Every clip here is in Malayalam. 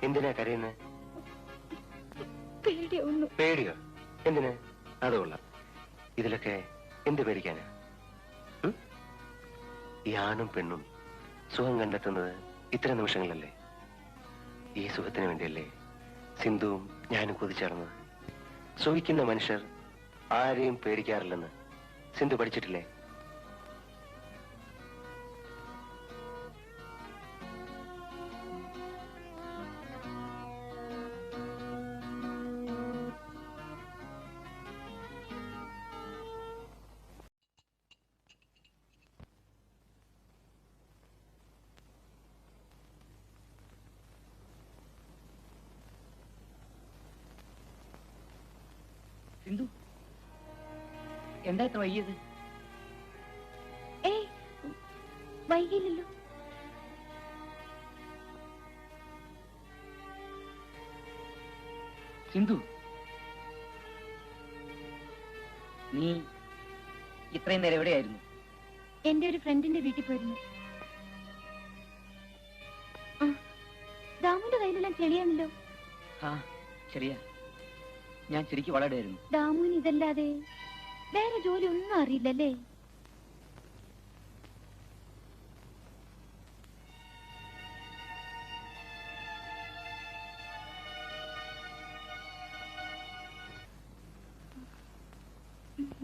എന്തിനാ കരയുന്നത്? പേടിയോ? എന്തിന്? അതുകൊള്ള. ഇതിലൊക്കെ എന്ത് പേടിക്കാനാ? ഈ ആണും പെണ്ണും സുഖം കണ്ടെത്തുന്നത് ഇത്തരം നിമിഷങ്ങളല്ലേ? ഈ സുഖത്തിന് വേണ്ടിയല്ലേ സിന്ധുവും ഞാനും കൊതിച്ചേർന്നത്? സുഖിക്കുന്ന മനുഷ്യർ ആരെയും പേടിക്കാറില്ലെന്ന് സിന്ധു പഠിച്ചിട്ടില്ലേ? സിന്ധു, എന്താ ഇത്ര വൈകിയത്? വൈകിയില്ലല്ലോ. സിന്ധു, നീ ഇത്രയും നേരം എവിടെയായിരുന്നു? എന്റെ ഒരു ഫ്രണ്ടിന്റെ വീട്ടിൽ പോയിരുന്നു. ദാമുന്റെ കയ്യിലെല്ലാം ചെളിയാണല്ലോ. ആ ശരിയാ, ഞാൻ ശരിക്കും വളരുമായിരുന്നു. ദാമുവിന് ഇതല്ലാതെ വേറെ ജോലി ഒന്നും അറിയില്ലല്ലേ?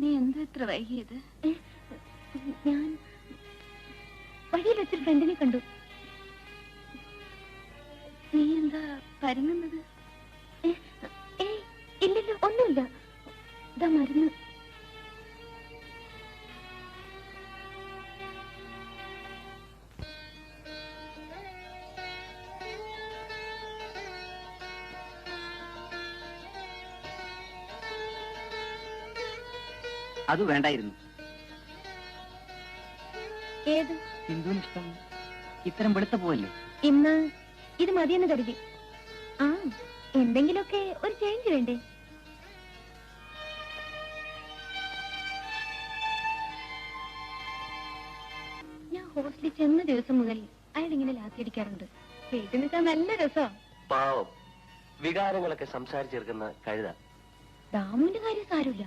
നീ എന്താ ഇത്ര വൈകിയത്? ഞാൻ വഴിയിൽ വെച്ചൊരു ഫ്രണ്ടിനെ കണ്ടു. നീ എന്താ പരുങ്ങുന്നത്? ഇല്ലല്ലോ, ഒന്നുമില്ല. ഇതാ മരുന്ന്. അത് വേണ്ടായിരുന്നു. ഏത്? സിന്ധുവിന് ഇഷ്ടം ഇത്തരം വെളുത്ത പോവല്ലേ? ഇന്ന് ഇത് മതിയെന്ന് കരുതി. ആ, എന്തെങ്കിലുമൊക്കെ ഒരു ചേഞ്ച് വേണ്ടേ? ഞാൻ ഹോസ്റ്റലിൽ ചെന്ന ദിവസം മുതൽ അയാൾ ഇങ്ങനെ ലാത്തിയടിക്കാറുണ്ട്. വീട്ടിൽ നിൽക്കാൻ നല്ല രസം. പാവം, വികാരങ്ങളൊക്കെ സംസാരിച്ചെടുക്കുന്ന കഴുത. ദാമുവിന്റെ കാര്യം സാരമില്ല.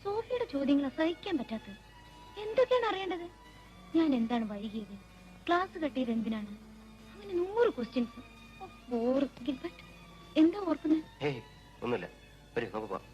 സോഫിയുടെ ചോദ്യങ്ങൾ സഹിക്കാൻ പറ്റാത്തത്. എന്തൊക്കെയാണ് അറിയേണ്ടത്? ഞാൻ എന്താണ് വൈകിയത്? ക്ലാസ് കട്ടിയത് എന്തിനാണ്? അങ്ങനെ 100 ക്വസ്റ്റ്യൻസ്. എന്താ ഓർക്കുന്നത്? ഒന്നുമില്ല, വരൂ നമുക്ക് പോവാം.